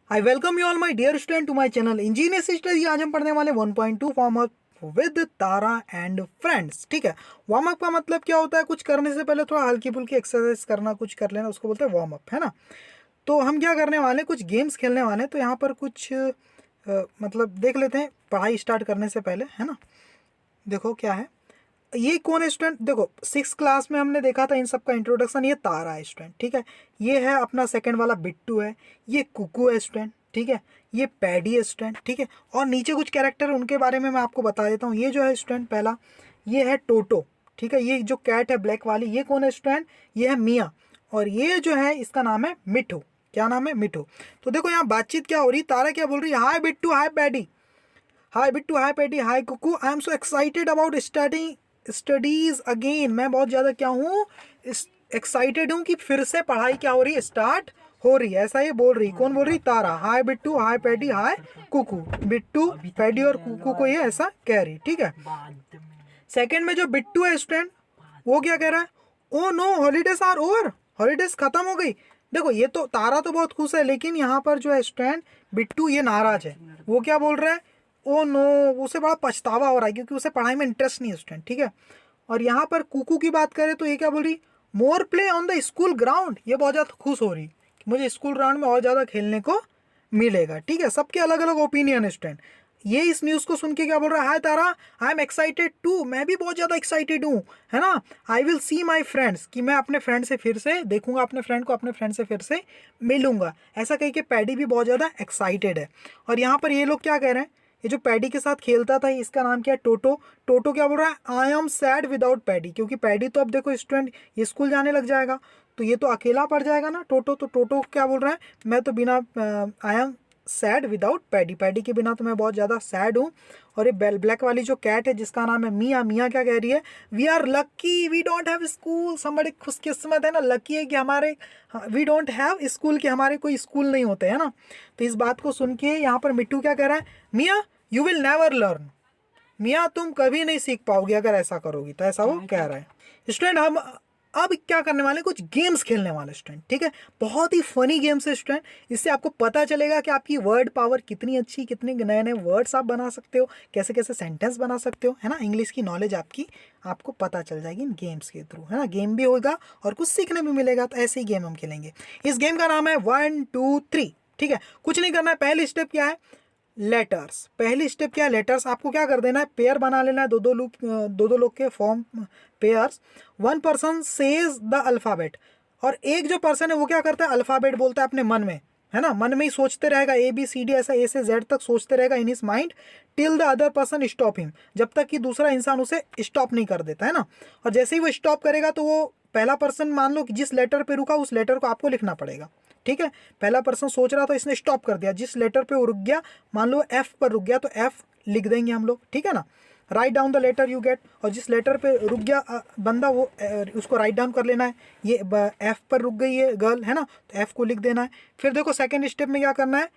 I welcome you all my dear student to my channel engineers study. आज हम पढ़ने वाले 1.2 warm up with Tara and friends. ठीक है, वार्म अप का मतलब क्या होता है? कुछ करने से पहले थोड़ा हल्की फुल्की एक्सरसाइज करना, कुछ कर लेना, उसको बोलते हैं वार्म अप, है ना। तो हम क्या करने वाले हैं, कुछ गेम्स खेलने वाले हैं। तो यहाँ पर कुछ मतलब देख लेते हैं पढ़ाई स्टार्ट करने से पहले, है ना। देखो क्या है, ये कौन है स्टूडेंट? देखो 6 क्लास में हमने देखा था इन सब का इंट्रोडक्शन। ये तारा है स्टूडेंट, ठीक है। ये है अपना सेकंड वाला बिट्टू है। ये कुकू है स्टूडेंट, ठीक है। ये पैडी है स्टूडेंट, ठीक है। और नीचे कुछ कैरेक्टर है, उनके बारे में मैं आपको बता देता हूँ। ये जो है स्टूडेंट पहला, ये है टोटो, ठीक है। ये जो कैट है ब्लैक वाली, ये कौन है स्टूडेंट? ये है मिया। और ये जो है इसका नाम है मिठू। क्या नाम है? मिठू। तो देखो यहाँ बातचीत क्या हो रही, तारा क्या बोल रही है? Hi Bittu, hi Paddy, hi Bittu, hi Paddy, hi Kuku, I am so excited about studies again. मैं बहुत ज़्यादा क्या हूँ, एक्साइटेड हूँ कि फिर से पढ़ाई क्या हो रही है, स्टार्ट हो रही है। ऐसा ये बोल रही, कौन बोल रही? तारा। हाय Bittu, hi Paddy, hi Kuku. Bittu, paddy और कुकू को ये ऐसा कह रही, ठीक है। सेकंड में जो बिट्टू है स्टूडेंट, वो क्या कह रहा है? Oh no, holidays are over, holidays खत्म हो गई। देखो ये तो तारा तो बहुत खुश है, लेकिन यहाँ पर जो है स्टूडेंट बिट्टू ये नाराज है। वो क्या बोल रहा है? ओ नो, उसे बड़ा पछतावा हो रहा है क्योंकि उसे पढ़ाई में इंटरेस्ट नहीं है स्टूडेंट, ठीक है। और यहाँ पर कुकू की बात करें तो ये क्या बोल रही? More play on the school ground. ये बहुत ज़्यादा खुश हो रही कि मुझे स्कूल ग्राउंड में और ज़्यादा खेलने को मिलेगा, ठीक है। सबके अलग अलग ओपिनियन है स्टूडेंट। ये इस न्यूज़ को सुन के क्या बोल रहा है? हाय तारा, आई एम एक्साइटेड टू, मैं भी बहुत ज़्यादा एक्साइटेड हूँ, है ना। I will see my friends, कि मैं अपने फ्रेंड से फिर से देखूंगा, अपने फ्रेंड को अपने फ्रेंड से फिर से मिलूंगा। ऐसा कह के पैडी भी बहुत ज़्यादा एक्साइटेड है। और यहाँ पर ये लोग क्या कह रहे हैं? ये जो पैडी के साथ खेलता था, इसका नाम क्या है? टोटो। टोटो क्या बोल रहा है? I am sad without paddy, क्योंकि पैडी तो अब देखो स्टूडेंट ये स्कूल जाने लग जाएगा, तो ये तो अकेला पड़ जाएगा ना टोटो। तो टोटो क्या बोल रहा है? मैं तो बिना I am sad without paddy, paddy के बिना तो मैं बहुत ज़्यादा सैड हूँ। और ये ब्लैक वाली जो कैट है जिसका नाम है मिया, मिया क्या कह रही है? We are lucky we don't have school. हम बड़े खुशकिस्मत है ना, लकी है कि हमारे, वी डोंट हैव स्कूल, के हमारे कोई स्कूल नहीं होते, है ना। तो इस बात को सुन के यहाँ पर मिट्टू क्या कह रहा है? मिया यू विल नेवर लर्न, मियाँ तुम कभी नहीं सीख पाओगे अगर ऐसा करोगी। तो ऐसा वो कह रहा है स्टूडेंट। हम अब क्या करने वाले? कुछ गेम्स खेलने वाले स्टूडेंट, ठीक है। बहुत ही फनी गेम्स है स्टूडेंट। इससे आपको पता चलेगा कि आपकी वर्ड पावर कितनी अच्छी, कितने नए नए वर्ड्स आप बना सकते हो, कैसे कैसे सेंटेंस बना सकते हो, है ना। इंग्लिश की नॉलेज आपकी, आपको पता चल जाएगी इन गेम्स के थ्रू, है ना। गेम भी होगा और कुछ सीखने भी मिलेगा। तो ऐसे ही गेम हम खेलेंगे। इस गेम का नाम है 1 2 3, ठीक है। कुछ नहीं करना है। पहली स्टेप क्या है? लेटर्स। पहली स्टेप क्या है? लेटर्स। आपको क्या कर देना है? पेयर बना लेना है, दो दो लोग के form pairs. One person says the alphabet, और एक जो पर्सन है वो क्या करता है? अल्फ़ाबेट बोलता है अपने मन में, है ना। मन में ही सोचते रहेगा, ए बी सी डी, ऐसा ए से जेड तक सोचते रहेगा in his mind, till the other person stop him, जब तक कि दूसरा इंसान उसे स्टॉप नहीं कर देता, है ना। और जैसे ही वो स्टॉप करेगा तो वो पहला पर्सन, मान लो कि जिस लेटर पे रुका उस लेटर को आपको लिखना पड़ेगा, ठीक है। पहला पर्सन सोच रहा था, इसने स्टॉप कर दिया, जिस लेटर पे वो रुक गया, मान लो एफ पर रुक गया, तो एफ लिख देंगे हम लोग, ठीक है ना। Write down the letter you get, और जिस लेटर पे रुक गया बंदा वो उसको राइट डाउन कर लेना है। ये एफ पर रुक गई है गर्ल, है ना, तो एफ को लिख देना है। फिर देखो सेकेंड स्टेप में क्या करना है?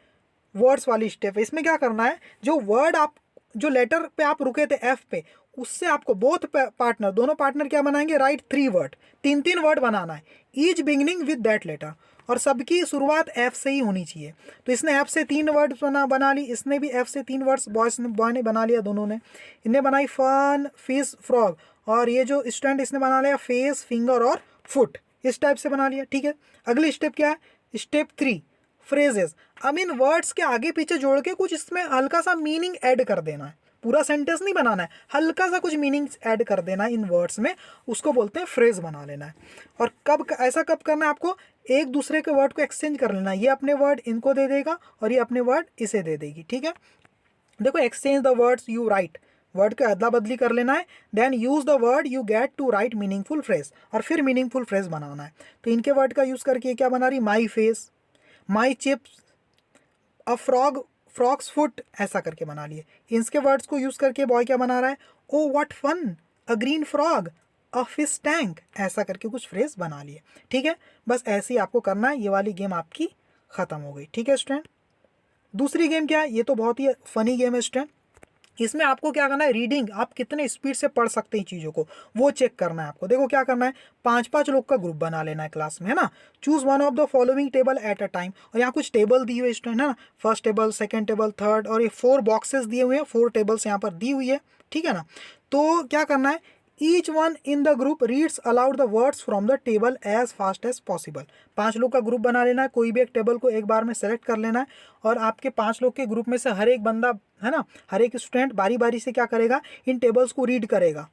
वर्ड्स वाली स्टेप है। इसमें क्या करना है? जो वर्ड आप, जो लेटर पे आप रुके थे एफ पे, उससे आपको बोथ पार्टनर, दोनों पार्टनर क्या बनाएंगे? राइट 3 वर्ड, 3 वर्ड बनाना है, each beginning with that letter, और सबकी शुरुआत एफ से ही होनी चाहिए। तो इसने एफ से 3 वर्ड बना ली, इसने भी एफ से 3 वर्ड्स, बॉय ने बना लिया, दोनों ने। इनने बनाई फन, फिश, फ्रॉग, और ये जो स्टूडेंट इसने बना लिया फेस, फिंगर और फुट, इस टाइप से बना लिया, ठीक है। अगली स्टेप क्या है? Step 3, phrases. अब इन वर्ड्स के आगे पीछे जोड़ के कुछ इसमें हल्का सा मीनिंग ऐड कर देना है। पूरा सेंटेंस नहीं बनाना है, हल्का सा कुछ मीनिंग्स ऐड कर देना है इन वर्ड्स में, उसको बोलते हैं फ्रेज बना लेना है। और कब ऐसा कब करना है आपको? एक दूसरे के वर्ड को एक्सचेंज कर लेना है। ये अपने वर्ड इनको दे देगा और ये अपने वर्ड इसे दे देगी, ठीक है। देखो exchange the words you write, word के अदला बदली कर लेना है। Then use the word you get to write meaningful phrase, और फिर मीनिंगफुल फ्रेज बनाना है। तो इनके वर्ड का यूज करके क्या बना रही? My face, my chips, a frog, frog's foot, ऐसा करके बना लिए। इसके वर्ड्स को यूज करके बॉय क्या बना रहा है? Oh what fun, a green frog, a fish tank, ऐसा करके कुछ फ्रेज बना लिए, ठीक है। बस ऐसे ही आपको करना है। ये वाली गेम आपकी खत्म हो गई, ठीक है स्टूडेंट। दूसरी गेम क्या है? ये तो बहुत ही फनी गेम है स्टूडेंट। इसमें आपको क्या करना है, रीडिंग आप कितने स्पीड से पढ़ सकते हैं चीज़ों को वो चेक करना है आपको। देखो क्या करना है, 5-5 लोग का ग्रुप बना लेना है क्लास में, है ना। Choose one of the following table at a time, और यहाँ कुछ टेबल दी हुई है स्टूडेंट, है ना, first table, second table, third, और ये 4 बॉक्सेस दिए हुए हैं, 4 टेबल्स यहाँ पर दी हुई है, ठीक है ना। तो क्या करना है, each one in the group reads aloud the words from the table as fast as possible. 5 लोग का ग्रुप बना लेना है, कोई भी एक टेबल को एक बार में सेलेक्ट कर लेना है, और आपके 5 लोग के ग्रुप में से हर एक बंदा, है ना, हर एक स्टूडेंट बारी बारी से क्या करेगा, इन टेबल्स को रीड करेगा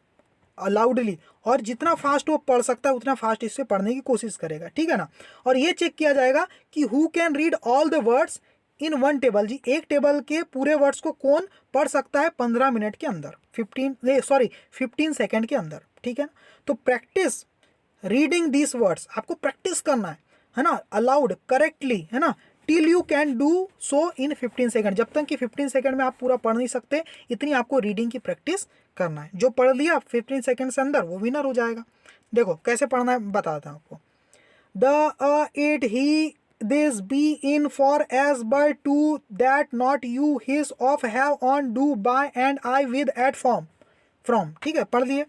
अलाउडली, और जितना फास्ट वो पढ़ सकता है उतना फास्ट इससे पढ़ने की कोशिश करेगा, ठीक है ना। और ये चेक किया जाएगा कि who can read all the words in one table, जी एक टेबल के पूरे वर्ड्स को कौन पढ़ सकता है 15 मिनट के अंदर, 15 सेकेंड के अंदर, ठीक है। तो प्रैक्टिस रीडिंग दिस वर्ड्स, आपको प्रैक्टिस करना है ना, अलाउड करेक्टली, है ना, till you can do so in 15 second, जब तक कि 15 सेकेंड में आप पूरा पढ़ नहीं सकते, इतनी आपको रीडिंग की प्रैक्टिस करना है। जो पढ़ लिया 15 सेकेंड से अंदर वो विनर हो जाएगा। देखो कैसे पढ़ना है बताता हूँ आपको। The it he this be in for as by to that not you his of have on do by and I with at form from, ठीक है, पढ़ लिए।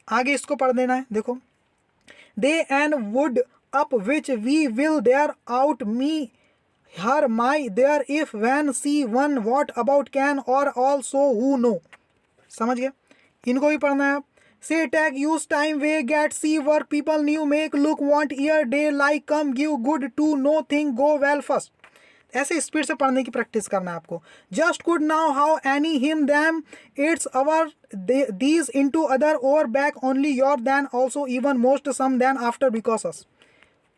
आगे इसको पढ़ देना है, देखो they and would up which we will there out me her my there if when see one what about can or also who know, समझ गए। इनको भी पढ़ना है आप। Say tag use time way get see work people new make look want year day like come give good to no thing go well first, ऐसे speed से पढ़ने की प्रैक्टिस करना है आपको। Just good now how any him them it's our these into other over back only your then also even most some then after because us,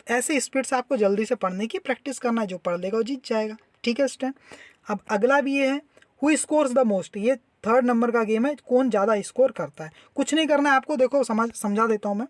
ऐसे speed से आपको जल्दी से पढ़ने की प्रैक्टिस करना है, जो पढ़ लेगा वो जीत जाएगा, ठीक है स्टूडेंट। अब अगला भी ये है, हु स्कोर्स द मोस्ट, ये 3rd नंबर का गेम है, कौन ज़्यादा स्कोर करता है। कुछ नहीं करना है आपको, देखो समझा देता हूँ मैं।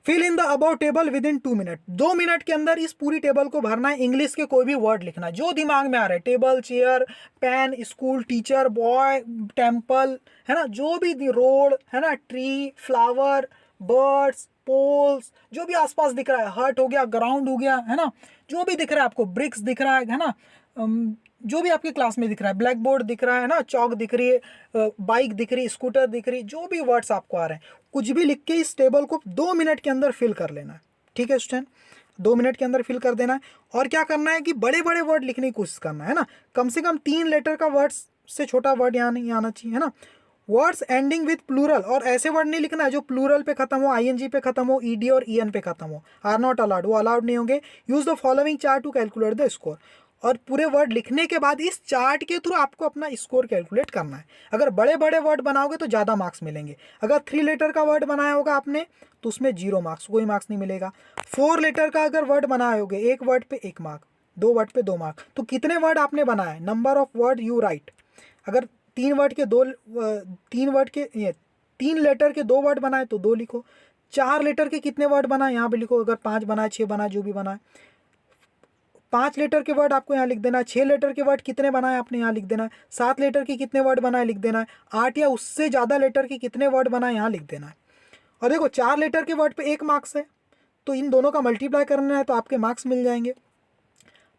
Fill in the about table with in 2 minute, 2 minute के अंदर इस पूरी टेबल को भरना है। इंग्लिश के कोई भी वर्ड लिखना है जो दिमाग में आ रहा है, table, chair, pen, school, teacher, boy, temple, है ना, जो भी रोड, है ना, ट्री, फ्लावर, बर्ड्स, पोल्स, जो भी आसपास दिख रहा है, हर्ट हो गया, ग्राउंड हो गया, है ना, जो भी दिख रहा है आपको, ब्रिक्स दिख रहा है ना, जो भी आपके क्लास में दिख रहा है, ब्लैक बोर्ड दिख रहा है ना, चौक दिख रही है, बाइक दिख रही है, स्कूटर दिख रही है, जो भी वर्ड्स आपको आ रहे हैं कुछ भी लिख के इस टेबल को 2 मिनट के अंदर फिल कर लेना है, ठीक है स्टूडेंट, 2 मिनट के अंदर फिल कर देना है। और क्या करना है कि बड़े बड़े वर्ड लिखने की कोशिश करना है ना, कम से कम 3 लेटर का वर्ड्स से छोटा वर्ड यहाँ नहीं आना चाहिए, है ना। वर्ड्स एंडिंग विद प्लूरल, और ऐसे वर्ड नहीं लिखना है जो प्लूरल पे खत्म हो, आईएनजी पे खत्म हो, ईडी और ईएन पे खत्म हो, आर नॉट अलाउड, वो अलाउड नहीं होंगे। Use the following chart to calculate the score, और पूरे वर्ड लिखने के बाद इस चार्ट के थ्रू आपको अपना स्कोर कैलकुलेट करना है। अगर बड़े बड़े वर्ड बनाओगे तो ज़्यादा मार्क्स मिलेंगे, अगर 3 लेटर का वर्ड बनाया होगा आपने तो उसमें 0 मार्क्स, कोई मार्क्स नहीं मिलेगा। 4 लेटर का अगर वर्ड बनाए होगे, एक वर्ड पे 1 मार्क, 2 वर्ड पे 2 मार्क, तो कितने वर्ड आपने बनाए, number of word you right. अगर 3 लेटर के 2 वर्ड बनाए तो 2 लिखो। 4 लेटर के कितने वर्ड बनाए यहाँ पे लिखो, अगर 5 बनाए, 6 बनाए, जो भी बनाए। 5 लेटर के वर्ड आपको यहाँ लिख देना है। 6 लेटर के वर्ड कितने बनाए आपने यहाँ लिख देना है। 7 लेटर के कितने वर्ड बनाए लिख देना है। 8 या उससे ज़्यादा लेटर के कितने वर्ड बनाए यहाँ लिख देना है। और देखो 4 लेटर के वर्ड पे 1 मार्क्स है, तो इन दोनों का मल्टीप्लाई करना है तो आपके मार्क्स मिल जाएंगे।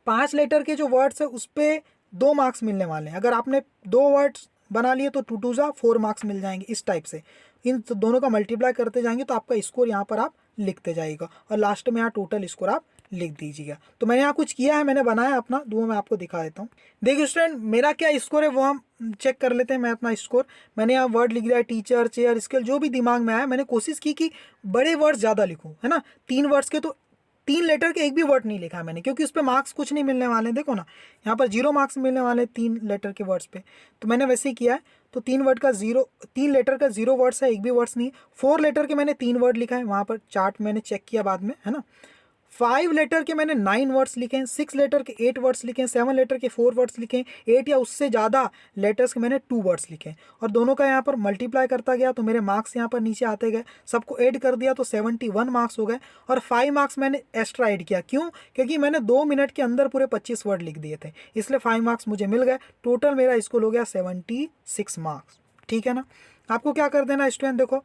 5 लेटर के जो वर्ड्स है उस पर 2 मार्क्स मिलने वाले हैं। अगर आपने 2 वर्ड्स बना लिए तो 2 2 जा 4 मार्क्स मिल जाएंगे। इस टाइप से इन दोनों का मल्टीप्लाई करते जाएंगे तो आपका स्कोर यहाँ पर आप लिखते जाइएगा और लास्ट में यहाँ टोटल स्कोर आप लिख दीजिएगा। तो मैंने यहाँ कुछ किया है, मैंने बनाया अपना, दो मैं आपको दिखा देता हूँ। देखिए स्टूडेंट, मेरा क्या स्कोर है वो हम चेक कर लेते हैं। मैं अपना स्कोर, मैंने यहाँ वर्ड लिख दिया है, टीचर, चेयर, स्केल, जो भी दिमाग में आया। मैंने कोशिश की कि बड़े वर्ड्स ज़्यादा लिखूँ, है ना। 3 वर्ड्स के तो 3 लेटर के एक भी वर्ड नहीं लिखा है मैंने, क्योंकि उस पर मार्क्स कुछ नहीं मिलने वाले हैं। देखो ना, यहाँ पर 0 मार्क्स मिलने वाले 3 लेटर के वर्ड्स पे, तो मैंने वैसे ही किया है। तो 3 लेटर का 0 वर्ड्स है, एक भी वर्ड्स नहीं। 4 लेटर के मैंने 3 वर्ड लिखा है, वहाँ पर चार्ट मैंने चेक किया बाद में, है ना। 5 लेटर के मैंने 9 वर्ड्स लिखे हैं, 6 लेटर के 8 वर्ड्स लिखे हैं, 7 लेटर के 4 वर्ड्स लिखे हैं, 8 या उससे ज़्यादा लेटर्स के मैंने 2 वर्ड्स लिखे हैं। और दोनों का यहाँ पर मल्टीप्लाई करता गया तो मेरे मार्क्स यहाँ पर नीचे आते गए। सबको ऐड कर दिया तो 71 मार्क्स हो गए। और 5 मार्क्स मैंने एक्स्ट्रा ऐड किया, क्यों? क्योंकि मैंने 2 मिनट के अंदर पूरे 25 वर्ड लिख दिए थे, इसलिए 5 मार्क्स मुझे मिल गए। टोटल मेरा स्कोर हो गया 76 मार्क्स, ठीक है ना। आपको क्या कर देना स्टूडेंट, देखो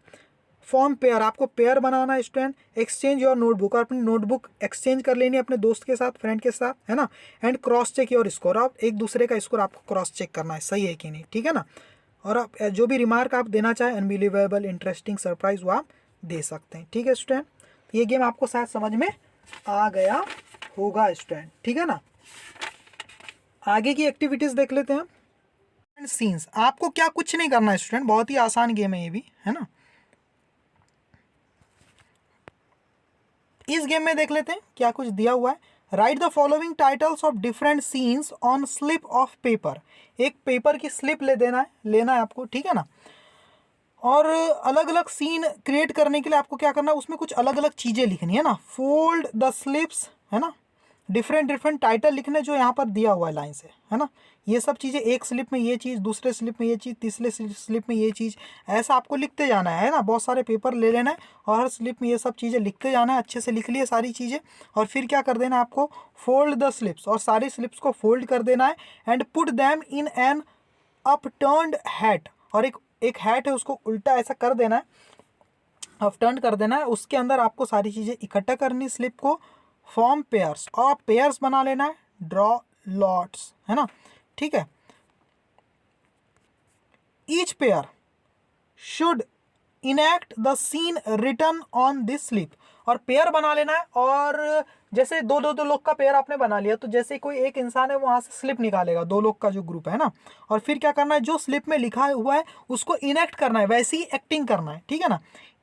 फॉर्म पेयर, आपको पेयर बनाना है स्टूडेंट। एक्सचेंज योर नोटबुक, और अपनी नोटबुक एक्सचेंज कर लेनी है अपने दोस्त के साथ, फ्रेंड के साथ, है ना। And cross check your score, आप एक दूसरे का स्कोर आपको क्रॉस चेक करना है सही है कि नहीं, ठीक है ना। और आप जो भी रिमार्क आप देना चाहें, अनबिलीवेबल, इंटरेस्टिंग, सरप्राइज, वो आप दे सकते हैं, ठीक है स्टूडेंट। तो ये गेम आपको शायद समझ में आ गया होगा स्टूडेंट, ठीक है ना। आगे की एक्टिविटीज देख लेते हैं। सीन्स, आपको क्या कुछ नहीं करना है स्टूडेंट, बहुत ही आसान गेम है ये भी, है ना। इस गेम में देख लेते हैं क्या कुछ दिया हुआ है। Right the following titles of different scenes on slip of paper. एक पेपर की स्लिप लेना है आपको, ठीक है ना। और अलग अलग सीन क्रिएट करने के लिए आपको क्या करना है, उसमें कुछ अलग अलग चीज़ें लिखनी है ना। फोल्ड द स्लिप्स, है ना। डिफरेंट टाइटल लिखने जो यहाँ पर दिया हुआ है लाइन से, है ना। ये सब चीज़ें, एक स्लिप में ये चीज़, दूसरे स्लिप में ये चीज़, तीसरे स्लिप में ये चीज़, ऐसा आपको लिखते जाना है ना। बहुत सारे पेपर ले लेना है और हर स्लिप में ये सब चीज़ें लिखते जाना है। अच्छे से लिख लिए सारी चीज़ें, और फिर क्या कर देना है आपको, फोल्ड द स्लिप्स, और सारी स्लिप्स को फोल्ड कर देना है। And put them in an upturned hat, और एक हैट है उसको उल्टा ऐसा कर देना है, अपटर्न कर देना है। उसके अंदर आपको सारी चीज़ें इकट्ठा करनी, स्लिप को, फॉर्म पेयर्स, और पेयर्स बना लेना है, ड्रॉ लॉट्स, है ना, ठीक है। Each pair should enact the scene written on this slip, और पेयर बना लेना है। और जैसे दो लोग का पेयर आपने बना लिया, तो जैसे कोई एक इंसान है वहाँ से स्लिप निकालेगा, दो लोग का जो ग्रुप है ना, और फिर क्या करना है, जो स्लिप में लिखा हुआ है उसको इनैक्ट करना है, वैसे ही एक्टिंग करना है, ठीक है ना।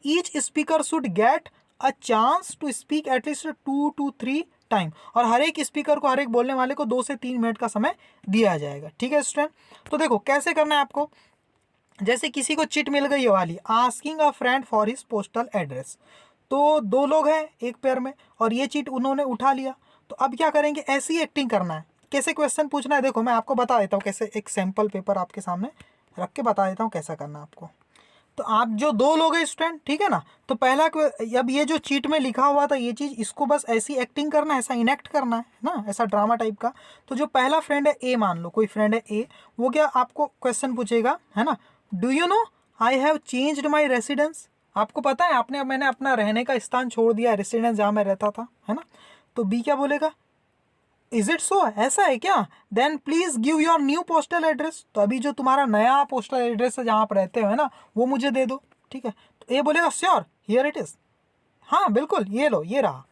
Each speaker should get a chance to speak at least 2 to 3 time, और हर एक स्पीकर को, हर एक बोलने वाले को 2 से 3 मिनट का समय दिया जाएगा, ठीक है स्टूडेंट। तो देखो कैसे करना है आपको। जैसे किसी को चिट मिल गई ये वाली, asking a friend for his postal address, तो दो लोग हैं एक पेयर में, और ये चिट उन्होंने उठा लिया। तो अब क्या करेंगे, ऐसी एक्टिंग करना है। कैसे क्वेश्चन पूछना है, देखो मैं आपको बता देता हूँ कैसे, एक सैम्पल पेपर आपके सामने रख के बता देता हूँ कैसा करना है आपको। तो आप जो दो लोग हैं स्टूडेंट, ठीक है ना, तो पहला अब ये जो चीट में लिखा हुआ था ये चीज़, इसको बस ऐसी एक्टिंग करना है, ऐसा इनेक्ट करना है ना, ऐसा ड्रामा टाइप का। तो जो पहला फ्रेंड है ए, मान लो कोई फ्रेंड है ए, वो क्या आपको क्वेश्चन पूछेगा, है ना, do you know I have changed my residence, आपको पता है मैंने अपना रहने का स्थान छोड़ दिया, रेसिडेंस जहाँ मैं रहता था, है ना। तो बी क्या बोलेगा, इज इट सो, ऐसा है क्या, then please give your new postal address, तो अभी जो तुम्हारा नया पोस्टल एड्रेस है जहाँ आप रहते हो, है ना, वो मुझे दे दो, ठीक है। तो ए बोलेगा श्योर, हियर इट इज, हाँ बिल्कुल ये लो, ये रहा।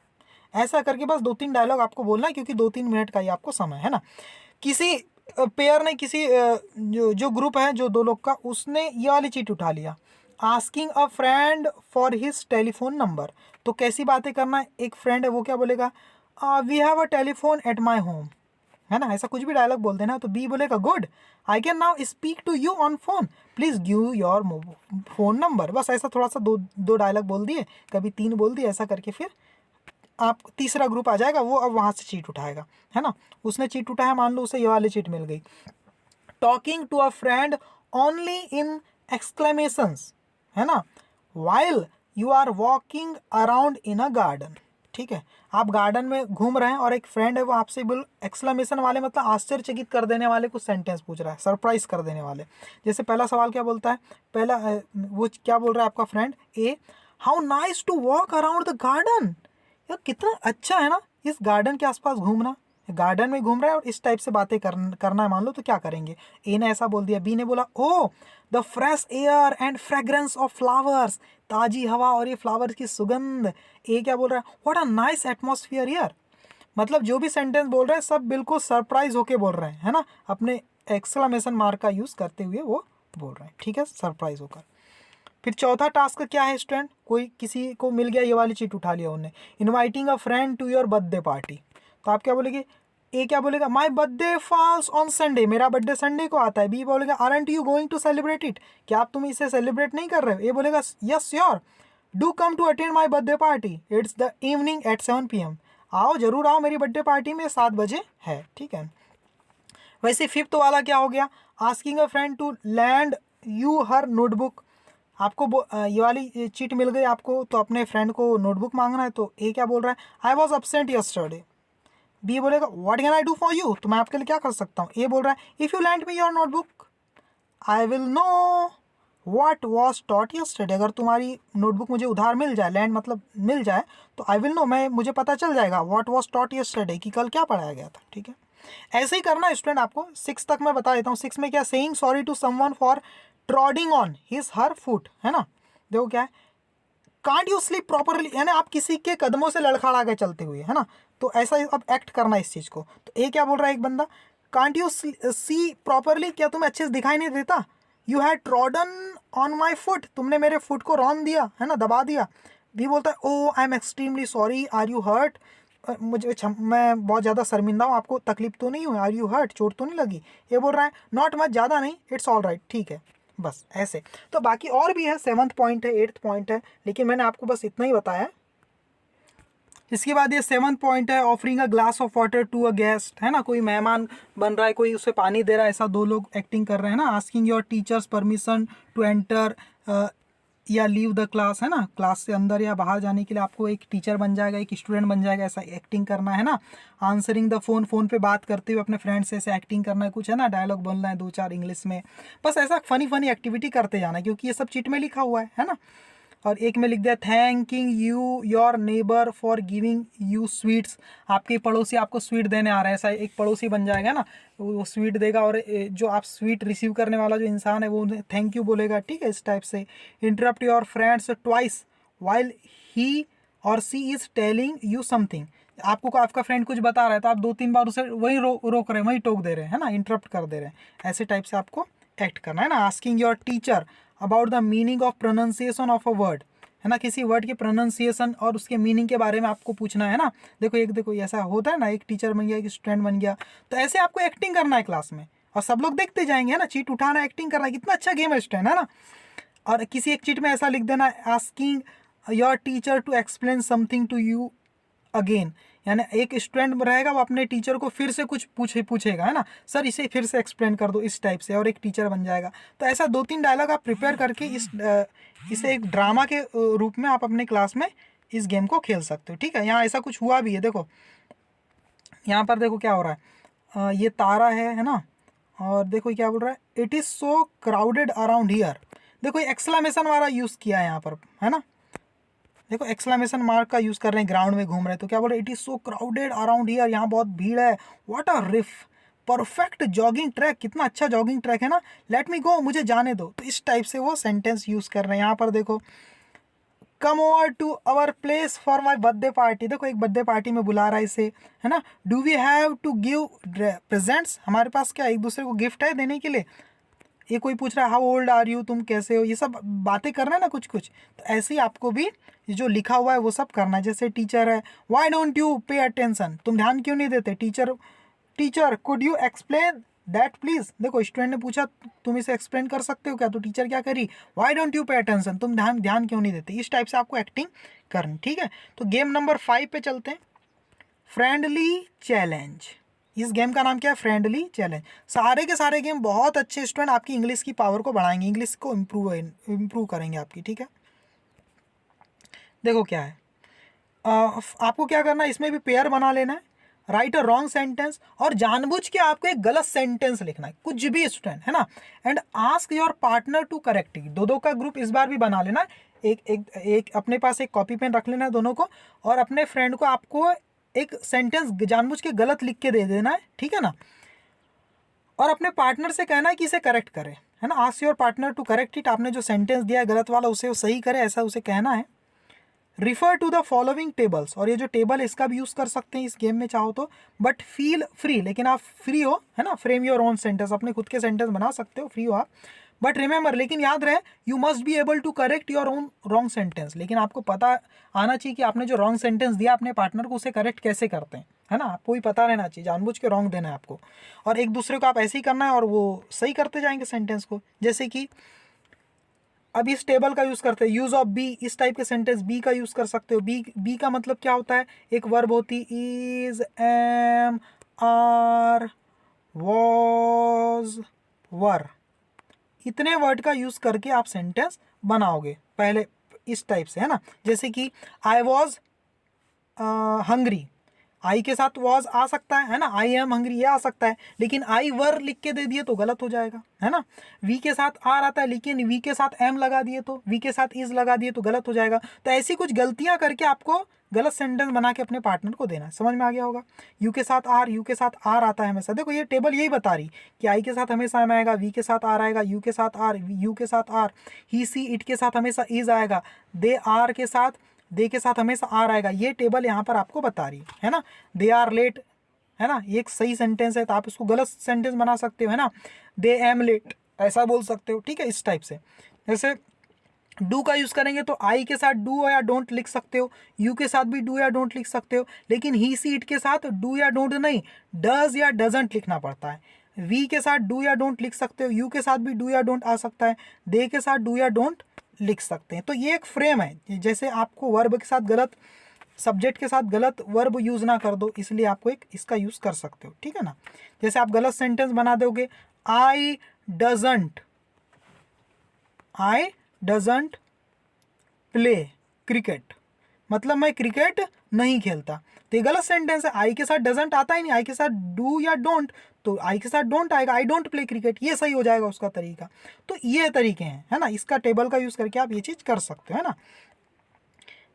ऐसा करके बस 2-3 डायलॉग आपको बोलना है, क्योंकि 2-3 मिनट का ही आपको समय है ना। किसी पेयर ने, किसी जो ग्रुप है जो दो लोग का, उसने ये वाली चीट उठा लिया, asking a friend for his telephone number. तो कैसी बातें करना है, एक फ्रेंड है वो क्या बोलेगा, we have a telephone at my home, है ना, ऐसा कुछ भी डायलॉग बोल देना। तो बी बोलेगा good, I can now speak to you on phone, please give your phone number. बस ऐसा थोड़ा सा दो डायलॉग बोल दिए, कभी 3 बोल दिए, ऐसा करके फिर आप तीसरा ग्रुप आ जाएगा, वो अब वहाँ से चीट उठाएगा, है ना। उसने चीट उठाया, मान लो उसे ये वाली चीट मिल गई, talking to a friend only in exclamations, है ना, while you are walking around in a garden, ठीक है। आप गार्डन में घूम रहे हैं और एक फ्रेंड है वो आपसे बोल, एक्सक्लेमेशन वाले मतलब आश्चर्यचकित कर देने वाले कुछ सेंटेंस पूछ रहा है, सरप्राइज कर देने वाले। जैसे पहला सवाल क्या बोलता है, पहला वो क्या बोल रहा है आपका friend A, how nice to walk around the garden, यार कितना अच्छा है ना इस गार्डन के आसपास घूमना, गार्डन में घूम रहा है और इस टाइप से बातें करना है मान लो। तो क्या करेंगे, ए ने ऐसा बोल दिया, बी ने बोला oh the fresh air and fragrance of flowers, ताज़ी हवा और ये फ्लावर्स की सुगंध। ए क्या बोल रहा है, व्हाट अ नाइस एटमॉस्फेयर यार, मतलब जो भी सेंटेंस बोल रहे हैं सब बिल्कुल सरप्राइज होके बोल रहे हैं, है ना, अपने एक्सक्लेमेशन मार्क का यूज़ करते हुए वो बोल रहे हैं, ठीक है, सरप्राइज होकर। फिर चौथा टास्क क्या है स्टूडेंट, कोई किसी को मिल गया ये वाली चीट उठा लिया उन्होंने, inviting a friend to your birthday party. तो आप क्या बोलेंगे, ए क्या बोलेगा, my birthday falls on Sunday, मेरा बर्थडे संडे को आता है। बी बोलेगा, aren't you going to celebrate it, क्या आप तुम इसे सेलिब्रेट नहीं कर रहे हो। ए बोलेगा, yes sure, do come to attend my birthday party, it's the evening at 7 PM, आओ जरूर आओ, मेरी बर्थडे पार्टी में 7 बजे है, ठीक है। वैसे फिफ्थ वाला क्या हो गया, asking a friend to lend you her notebook, आपको ये वाली चीट मिल गई आपको, तो अपने फ्रेंड को नोटबुक मांगना है। तो ए क्या बोल रहा है, I was absent yesterday. B बोलेगा, what can I do for you, तो मैं आपके लिए क्या कर सकता हूँ। ए बोल रहा है, if you land me your notebook I will know what was taught yesterday, अगर तुम्हारी नोटबुक मुझे उधार मिल जाए, लैंड मतलब मिल जाए, तो आई विल नो, मुझे पता चल जाएगा व्हाट वॉज टॉट यस्टरडे कि कल क्या पढ़ाया गया था। ठीक है, ऐसे ही करना स्टूडेंट आपको। 6 तक मैं बता देता हूँ। 6 में क्या, saying sorry to someone for treading on his her foot, है ना। देखो क्या है, कांट यू स्लीप प्रॉपरली, यानी आप किसी के कदमों से लड़खड़ा के चलते हुए, है ना, तो ऐसा अब एक्ट करना इस चीज़ को। तो ए क्या बोल रहा है एक बंदा, कांट यू सी प्रॉपरली, क्या तुम्हें अच्छे से दिखाई नहीं देता, you had trodden on my foot, तुमने मेरे फुट को रौंद दिया, है ना, दबा दिया। भी बोलता है oh I am extremely sorry, are you hurt, मैं बहुत ज़्यादा शर्मिंदा हूँ, आपको तकलीफ तो नहीं हुई, आर यू हर्ट, चोट तो नहीं लगी। ये बोल रहा है नॉट मच, ज़्यादा नहीं, इट्स ऑल राइट, ठीक है, बस ऐसे। तो बाकी और भी है, 7th पॉइंट है, 8th पॉइंट है, लेकिन मैंने आपको बस इतना ही बताया। इसके बाद ये 7th पॉइंट है, offering a glass of water to a guest, है ना, कोई मेहमान बन रहा है, कोई उसे पानी दे रहा है, ऐसा दो लोग एक्टिंग कर रहे हैं ना। Asking your teachers permission to enter या लीव द क्लास, है ना, क्लास से अंदर या बाहर जाने के लिए आपको एक टीचर बन जाएगा, एक स्टूडेंट बन जाएगा, ऐसा एक्टिंग करना है ना। आंसरिंग द फोन, फोन पे बात करते हुए अपने फ्रेंड से ऐसे एक्टिंग करना है, कुछ है ना, डायलॉग बोलना है 2-4 इंग्लिश में, बस ऐसा फनी फनी एक्टिविटी करते जाना, क्योंकि ये सब चीट में लिखा हुआ है ना। और एक में लिख दिया thanking you your neighbour for giving you sweets, आपके पड़ोसी आपको स्वीट देने आ रहा है, ऐसा एक पड़ोसी बन जाएगा ना, वो स्वीट देगा, और जो आप स्वीट रिसीव करने वाला जो इंसान है वो थैंक यू बोलेगा। ठीक है, इस टाइप से। Interrupt your friends twice while he और सी इज टेलिंग यू समथिंग, आपको आपका फ्रेंड कुछ बता रहा है तो आप 2-3 बार उसे वही रोक रहे हैं, वही टोक दे रहे हैं, है ना, इंटरप्ट कर दे रहे हैं, ऐसे टाइप से आपको एक्ट करना है ना। Asking your teacher about the meaning of pronunciation of a word, है ना, किसी वर्ड के प्रोनाउंसिएशन और उसके मीनिंग के बारे में आपको पूछना है ना। देखो ऐसा होता है ना, एक टीचर बन गया, एक स्टूडेंट बन गया, तो ऐसे आपको एक्टिंग करना है क्लास में, और सब लोग देखते जाएंगे, है ना, चीट उठाना, एक्टिंग करना, कितना अच्छा गेम है स्टूडेंट, है ना। और किसी एक चीट में ऐसा लिख देना, asking your teacher to explain something to you again, यानी एक स्टूडेंट रहेगा, वो अपने टीचर को फिर से कुछ पूछेगा, है ना, सर इसे फिर से एक्सप्लेन कर दो, इस टाइप से, और एक टीचर बन जाएगा। तो ऐसा 2-3 डायलॉग आप प्रिपेयर करके इसे एक ड्रामा के रूप में आप अपने क्लास में इस गेम को खेल सकते हो। ठीक है, यहाँ ऐसा कुछ हुआ भी है, देखो यहाँ पर देखो क्या हो रहा है, ये तारा है ना, और देखो क्या बोल रहा है, it is so crowded around here, देखो एक्सक्लेमेशन वाला यूज़ किया है यहाँ पर, है ना, देखो एक्सक्लेमेशन मार्क का यूज़ कर रहे हैं, ग्राउंड में घूम रहे हैं, तो क्या बोल रहे हैं, it is so crowded around here, यहाँ बहुत भीड़ है, व्हाट अ रिफ परफेक्ट जॉगिंग ट्रैक, कितना अच्छा जॉगिंग ट्रैक है ना, लेट मी गो, मुझे जाने दो। तो इस टाइप से वो सेंटेंस यूज़ कर रहे हैं। यहाँ पर देखो, come over to our place for my birthday party, देखो एक बर्थडे पार्टी में बुला रहा है इसे, है ना। Do we have to give presents, हमारे पास क्या एक दूसरे को गिफ्ट है देने के लिए। ये कोई पूछ रहा है हाउ ओल्ड आर यू, तुम कैसे हो, ये सब बातें करना है ना कुछ कुछ, तो ऐसे ही आपको भी जो लिखा हुआ है वो सब करना है। जैसे टीचर है, why don't you pay attention, तुम ध्यान क्यों नहीं देते, teacher could you explain that please, देखो स्टूडेंट ने पूछा तुम इसे एक्सप्लेन कर सकते हो क्या, तो टीचर क्या करी, why don't you pay attention, तुम ध्यान क्यों नहीं देते। इस टाइप से आपको एक्टिंग करनी। ठीक है, तो गेम नंबर 5 पे चलते हैं, फ्रेंडली चैलेंज। इस गेम का नाम क्या है, फ्रेंडली चैलेंज। सारे के सारे गेम बहुत अच्छे स्टूडेंट आपकी इंग्लिश की पावर को बढ़ाएंगे, इंग्लिश को इम्प्रूव करेंगे आपकी। ठीक है, देखो क्या है, आपको क्या करना है, इसमें भी पेयर बना लेना है, राइट अ रॉन्ग सेंटेंस, और जानबूझ के आपको एक गलत सेंटेंस लिखना है, कुछ भी स्टूडेंट, है ना, and ask your partner to correct it. दो का ग्रुप इस बार भी बना लेना, एक अपने पास एक कॉपी पेन रख लेना है दोनों को, और अपने फ्रेंड को आपको एक सेंटेंस जानबूझ के गलत लिख के दे देना है, ठीक है ना, और अपने पार्टनर से कहना है कि इसे करेक्ट करे, है ना। Ask your partner to correct it, आपने जो सेंटेंस दिया है गलत वाला उसे वो सही करे, ऐसा उसे कहना है। Refer to the following tables, और ये जो टेबल है इसका भी यूज़ कर सकते हैं इस गेम में चाहो तो, बट फील फ्री, लेकिन आप फ्री हो, है ना, फ्रेम योर ओन सेंटेंस, अपने खुद के सेंटेंस बना सकते हो, फ्री हो आप, बट रिमेंबर, लेकिन याद रहे, you must be able to correct your own wrong sentence, लेकिन आपको पता आना चाहिए कि आपने जो रॉन्ग सेंटेंस दिया अपने पार्टनर को उसे करेक्ट कैसे करते हैं, है ना, आपको भी पता रहना चाहिए, जानबूझ के रॉन्ग देना है आपको, और एक दूसरे को आप ऐसे ही करना है और वो सही करते जाएंगे सेंटेंस को। जैसे कि अब इस टेबल का यूज़ करते हैं, यूज़ ऑफ बी, इस टाइप के सेंटेंस बी का यूज़ कर सकते हो। बी का मतलब क्या होता है, एक वर्ब होती, इज, एम, आर, वॉज, वर, इतने वर्ड का यूज़ करके आप सेंटेंस बनाओगे पहले इस टाइप से, है ना। जैसे कि आई वॉज हंग्री, आई के साथ वॉज आ सकता है ना, आई एम हंग्री ये आ सकता है, लेकिन आई वर लिख के दे दिए तो गलत हो जाएगा, है ना। वी के साथ आर आता है, लेकिन वी के साथ एम लगा दिए तो, वी के साथ इज लगा दिए तो गलत हो जाएगा। तो ऐसी कुछ गलतियां करके आपको गलत सेंटेंस बना के अपने पार्टनर को देना है। समझ में आ गया होगा। यू के साथ आर, यू के साथ आर आता है हमेशा। देखो ये टेबल यही बता रही कि आई के साथ हमेशा एम आएगा, वी के साथ आर आएगा, यू के साथ आर, यू के साथ आर, ही सी इट के साथ हमेशा इज आएगा, दे आर के साथ, दे के साथ हमेशा आर आएगा। ये टेबल यहाँ पर आपको बता रही है ना। दे आर लेट, है ना, ये एक सही सेंटेंस है तो आप इसको गलत सेंटेंस बना सकते हो, है ना। दे एम लेट ऐसा बोल सकते हो, ठीक है, इस टाइप से। जैसे डू का यूज़ करेंगे तो आई के साथ डू या डोंट लिख सकते हो, यू के साथ भी डू या डोंट लिख सकते हो, लेकिन ही सी इट के साथ डू या डोंट नहीं, डज या डजंट लिखना पड़ता है। वी के साथ डू या डोंट लिख सकते हो, यू के साथ भी डू या डोंट आ सकता है, दे के साथ डू या डोंट लिख सकते हैं। तो ये एक फ्रेम है, जैसे आपको वर्ब के साथ गलत, सब्जेक्ट के साथ गलत वर्ब यूज़ ना कर दो, इसलिए आपको एक इसका यूज़ कर सकते हो, ठीक है ना। जैसे आप गलत सेंटेंस बना दोगे, आई डजंट प्ले क्रिकेट, मतलब मैं क्रिकेट नहीं खेलता, तो ये गलत सेंटेंस है। आई के साथ डजंट आता ही नहीं, आई के साथ डू या डोंट, तो आई के साथ डोंट आएगा, आई डोंट प्ले क्रिकेट, ये सही हो जाएगा उसका तरीका। तो ये तरीके हैं, है ना, इसका टेबल का यूज़ करके आप ये चीज़ कर सकते हो, है ना।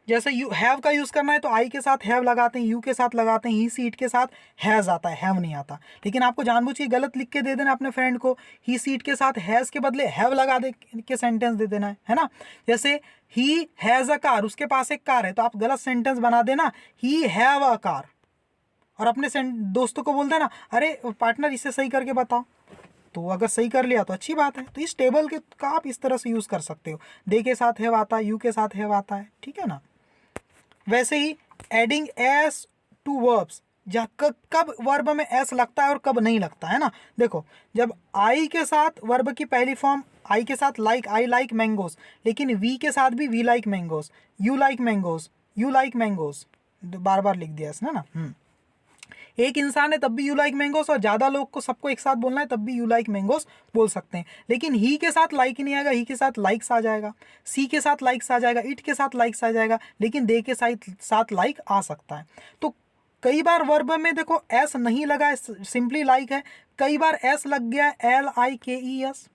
जैसे यू हैव का यूज़ करना है तो आई के साथ हैव लगाते हैं, यू के साथ लगाते हैं, ही सी इट के साथ हैज़ आता है, हैव नहीं आता। लेकिन आपको जानबूझ के गलत लिख के दे देना अपने फ्रेंड को, ही सी इट के साथ हैज़ के बदले हैव लगा दे के सेंटेंस दे देना है ना। जैसे ही हैज़ अ कार, उसके पास एक कार है, तो आप गलत सेंटेंस बना देना ही हैव अ कार, और अपने दोस्तों को बोल देना अरे पार्टनर इसे सही करके बताओ, तो अगर सही कर लिया तो अच्छी बात है। तो इस टेबल के का आप इस तरह से यूज़ कर सकते हो। दे के साथ हैव आता है, यू के साथ हैव आता है, ठीक है ना। वैसे ही एडिंग एस टू वर्ब्स, कब वर्ब में एस लगता है और कब नहीं लगता है ना। देखो जब आई के साथ वर्ब की पहली फॉर्म, आई के साथ लाइक, आई लाइक मैंगोज, लेकिन वी के साथ भी we like mangoes, you like mangoes, you like mangoes, बार बार लिख दिया इसने ना। एक इंसान है तब भी यू लाइक मैंगोस, और ज़्यादा लोग को सबको एक साथ बोलना है तब भी यू लाइक मैंगोस बोल सकते हैं। लेकिन ही के साथ लाइक नहीं आएगा, ही के साथ लाइक्स आ जाएगा, सी के साथ लाइक्स आ जाएगा, इट के साथ लाइक्स आ जाएगा, लेकिन दे के साथ लाइक आ सकता है। तो कई बार वर्ब में देखो एस नहीं लगा है, सिंपली लाइक है, कई बार एस लग गया, LIKES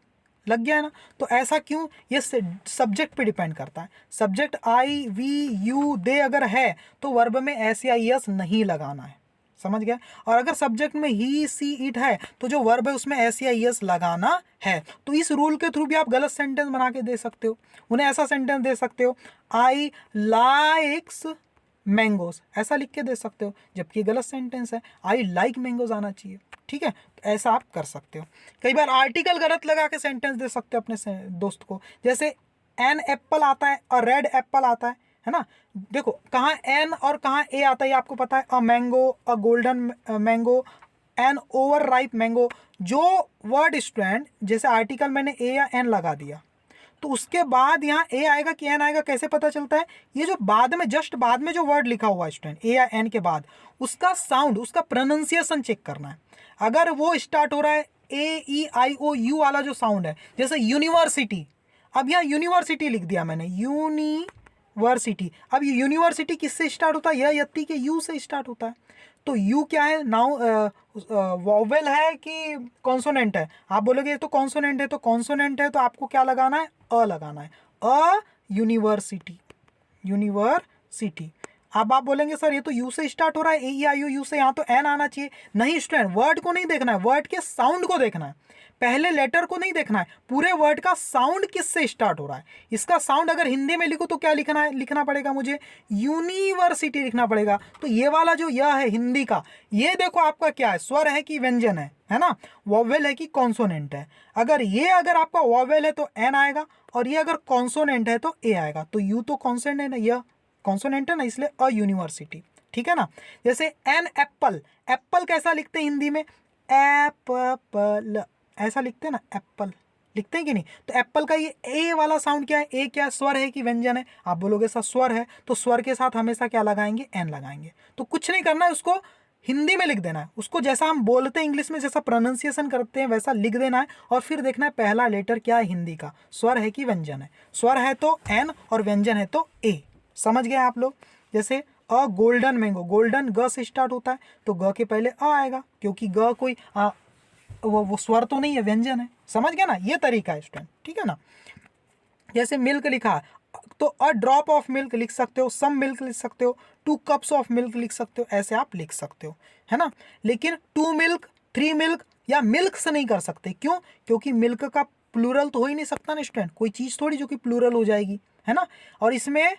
लग गया है ना। तो ऐसा क्यों, ये सब्जेक्ट पे डिपेंड करता है। सब्जेक्ट आई, वी, यू, दे अगर है तो वर्ब में एस या ES नहीं लगाना है, समझ गया। और अगर सब्जेक्ट में ही, सी, इट है तो जो वर्ब है उसमें एस या ES लगाना है। तो इस रूल के थ्रू भी आप गलत सेंटेंस बना के दे सकते हो। उन्हें ऐसा सेंटेंस दे सकते हो, आई लाइक्स मैंगोज, ऐसा लिख के दे सकते हो, जबकि गलत सेंटेंस है, आई लाइक मैंगोज आना चाहिए, ठीक है। तो ऐसा आप कर सकते हो। कई बार आर्टिकल गलत लगा के सेंटेंस दे सकते हो अपने दोस्त को, जैसे एन एप्पल आता है और रेड एप्पल आता है ना। देखो कहाँ एन और कहाँ ए आता है आपको पता है, a mango, a golden mango, an over ripe mango. जो वर्ड स्टूडेंट जैसे आर्टिकल मैंने ए या एन लगा दिया तो उसके बाद यहाँ ए आएगा कि एन आएगा, कैसे पता चलता है। ये जो बाद में, जस्ट बाद में जो वर्ड लिखा हुआ है स्टूडेंट ए या एन के बाद, उसका साउंड, उसका प्रोनाउंसिएशन चेक करना है। अगर वो स्टार्ट हो रहा है AEIOU वाला जो साउंड है, जैसे यूनिवर्सिटी, अब यहाँ यूनिवर्सिटी लिख दिया मैंने, यूनिवर्सिटी। अब ये यूनिवर्सिटी किससे स्टार्ट होता है, यह यत्ती के यू से स्टार्ट होता है। तो यू क्या है, नाउ वॉवेल है कि कॉन्सोनेंट है। आप बोलोगे ये तो कॉन्सोनेंट है, तो कॉन्सोनेंट है तो आपको क्या लगाना है, अ लगाना है, अ यूनिवर्सिटी, यूनिवर्सिटी। अब आप बोलेंगे सर ये तो यू से स्टार्ट हो रहा है, AEIOU से, यहाँ तो एन आना चाहिए। नहीं स्टूडेंट, वर्ड को नहीं देखना है, वर्ड के साउंड को देखना है, पहले लेटर को नहीं देखना है, पूरे वर्ड का साउंड किससे स्टार्ट हो रहा है। इसका साउंड अगर हिंदी में लिखो तो क्या लिखना है, लिखना पड़ेगा मुझे यूनिवर्सिटी लिखना पड़ेगा। तो ये वाला जो यह है हिंदी का, ये देखो आपका क्या है, स्वर है कि व्यंजन है ना, वॉवेल है कि कॉन्सोनेंट है। अगर आपका वॉवेल है तो एन आएगा, और ये अगर कॉन्सोनेंट है तो ए आएगा। तो यू तो कॉन्सोनेंट है ना, यह कॉन्सोनेंट है ना, इसलिए अ यूनिवर्सिटी, ठीक है ना। जैसे एन एप्पल, एप्पल कैसा लिखते हैं हिंदी में, एप्पल, ऐसा लिखते हैं ना, एप्पल लिखते हैं कि नहीं। तो एप्पल का ये ए वाला साउंड क्या है, ए क्या स्वर है कि व्यंजन है। आप बोलोगे सर स्वर है, तो स्वर के साथ हमेशा क्या लगाएंगे, एन लगाएंगे। तो कुछ नहीं करना है, उसको हिंदी में लिख देना है, उसको जैसा हम बोलते हैं इंग्लिश में, जैसा प्रोनाउंसिएशन करते हैं वैसा लिख देना है, और फिर देखना है पहला लेटर क्या है हिंदी का, स्वर है कि व्यंजन है। स्वर है तो एन और व्यंजन है तो ए। समझ गए आप लोग। जैसे अ गोल्डन मैंगो, गोल्डन ग से स्टार्ट होता है तो ग के पहले अ आएगा, क्योंकि ग कोई वो स्वर तो नहीं है, व्यंजन है। समझ गया ना, ये तरीका है स्टूडेंट, ठीक है ना। जैसे मिल्क लिखा है तो अ ड्रॉप ऑफ मिल्क लिख सकते हो, सम मिल्क लिख सकते हो, 2 कप्स ऑफ मिल्क लिख सकते हो, ऐसे आप लिख सकते हो, है ना। लेकिन 2 मिल्क, 3 मिल्क या मिल्क से नहीं कर सकते। क्यों? क्योंकि मिल्क का प्लूरल तो हो ही नहीं सकता ना स्टूडेंट, कोई चीज़ थोड़ी जो कि प्लूरल हो जाएगी, है ना। और इसमें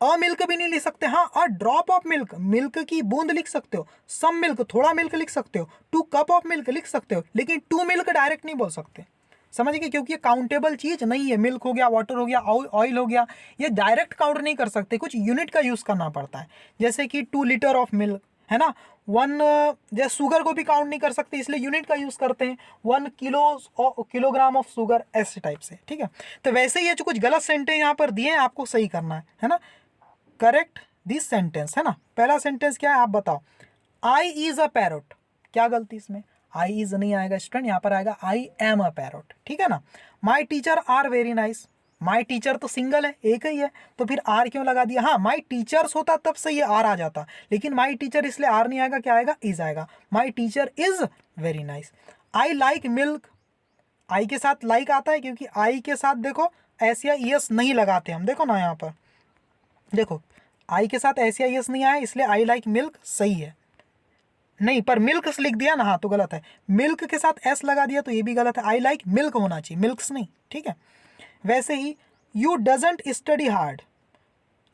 अ मिल्क भी नहीं लिख सकते। हाँ, a drop of milk, milk की बूंद लिख सकते हो, सम मिल्क थोड़ा मिल्क लिख सकते हो, 2 कप ऑफ मिल्क लिख सकते हो, लेकिन 2 मिल्क डायरेक्ट नहीं बोल सकते। समझ गए? क्योंकि ये काउंटेबल चीज नहीं है। मिल्क हो गया, वाटर हो गया, ऑयल हो गया, ये डायरेक्ट काउंट नहीं कर सकते, कुछ यूनिट का यूज करना पड़ता है। जैसे कि 2 लीटर ऑफ मिल्क, है ना। 1 जैसे शुगर को भी काउंट नहीं कर सकते, इसलिए यूनिट का यूज करते हैं, 1 किलोग्राम ऑफ शुगर, ऐसे टाइप से, ठीक है। तो वैसे ही ये जो कुछ गलत सेंटेंस यहाँ पर दिए हैं आपको सही करना है ना। करेक्ट दिस सेंटेंस, है ना। पहला सेंटेंस क्या है आप बताओ। आई इज अ पैरोट, क्या गलती इसमें? आई इज नहीं आएगा स्टूडेंट, यहाँ पर आएगा आई एम अ पैरोट, ठीक है ना। My teacher are very nice, my teacher तो सिंगल है, एक ही है, तो फिर आर क्यों लगा दिया? हाँ, माई टीचर्स होता तब से ये आर आ जाता, लेकिन माई टीचर इसलिए आर नहीं आएगा, क्या आएगा? इज आएगा। My teacher is very nice. I like milk, I के साथ लाइक आता है, क्योंकि आई के साथ देखो एस या ईएस नहीं लगाते हम, देखो ना यहाँ पर, देखो आई के साथ एस या ईएस नहीं आया, इसलिए आई लाइक मिल्क सही है। नहीं, पर मिल्क लिख दिया ना, हाँ तो गलत है। मिल्क के साथ एस लगा दिया तो ये भी गलत है, आई लाइक मिल्क होना चाहिए, मिल्क्स नहीं, ठीक है। वैसे ही you doesn't study hard,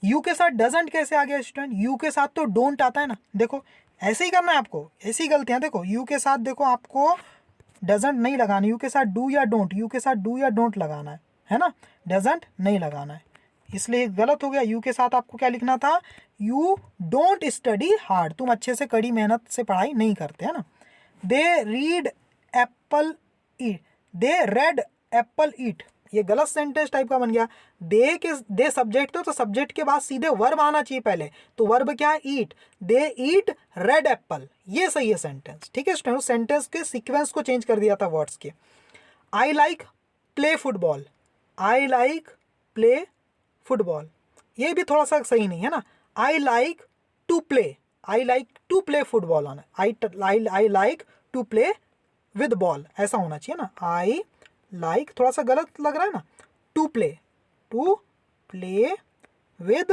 you के साथ डजंट कैसे आ गया स्टूडेंट? यू के साथ तो डोंट आता है ना, देखो ऐसे ही करना है आपको, ऐसी गलतियां देखो। यू के साथ देखो आपको डजंट नहीं लगाना, यू के साथ डू या डोंट, यू के साथ डू या डोंट लगाना है ना, डजंट नहीं लगाना है, इसलिए गलत हो गया। यू के साथ आपको क्या लिखना था? यू डोंट स्टडी हार्ड, तुम अच्छे से कड़ी मेहनत से पढ़ाई नहीं करते, है ना। They read apple eat, they red apple eat, ये गलत सेंटेंस टाइप का बन गया। दे सब्जेक्ट तो सब्जेक्ट के बाद सीधे वर्ब आना चाहिए पहले, तो वर्ब क्या है? ईट। दे ईट रेड एप्पल, ये सही है सेंटेंस, ठीक है स्टूडेंट। सेंटेंस के सीक्वेंस को चेंज कर दिया था वर्ड्स के। I like play football, I like play football, ये भी थोड़ा सा सही नहीं है ना। I like to play, I like to play football आना, I like to play with ball, ऐसा होना चाहिए ना। आई लाइक थोड़ा सा गलत लग रहा है ना, to play with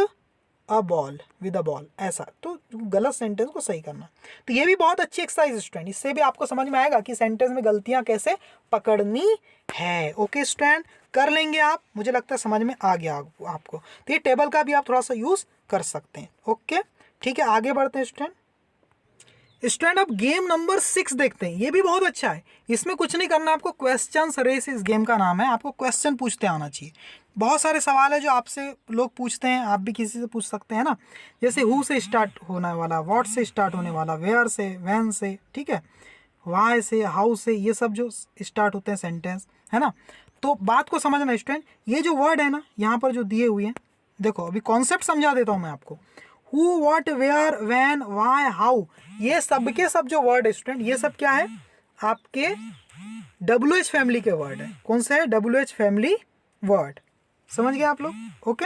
a ball, with a ball, ऐसा, तो गलत सेंटेंस को सही करना। तो ये भी बहुत अच्छी एक्सरसाइज स्टूडेंट, इससे भी आपको समझ में आएगा कि सेंटेंस में गलतियां कैसे पकड़नी है। ओके स्टूडेंट, कर लेंगे आप, मुझे लगता है समझ में आ गया आपको। तो ये टेबल का भी आप थोड़ा सा यूज कर सकते हैं। ओके, ठीक है, आगे बढ़ते हैं स्टूडेंट। स्टूडेंट अब गेम नंबर 6 देखते हैं, ये भी बहुत अच्छा है। इसमें कुछ नहीं करना, आपको क्वेश्चंस रेस इस गेम का नाम है, आपको क्वेश्चन पूछते आना चाहिए। बहुत सारे सवाल है जो आपसे लोग पूछते हैं, आप भी किसी से पूछ सकते हैं ना। जैसे हु से स्टार्ट होने वाला, व्हाट से स्टार्ट होने वाला, वेयर से, व्हेन से, ठीक है, व्हाई से, हाउ से, ये सब जो स्टार्ट होते हैं सेंटेंस, है ना। तो बात को समझना स्टूडेंट, ये जो वर्ड है ना यहाँ पर जो दिए हुए हैं, देखो अभी कॉन्सेप्ट समझा देता हूँ मैं आपको। Who, what, where, when, why, how, ये सब के सब जो वर्ड है स्टूडेंट, ये सब क्या है? आपके WH फैमिली के वर्ड है। कौन से है? WH फैमिली वर्ड, समझ गए आप लोग? ओके,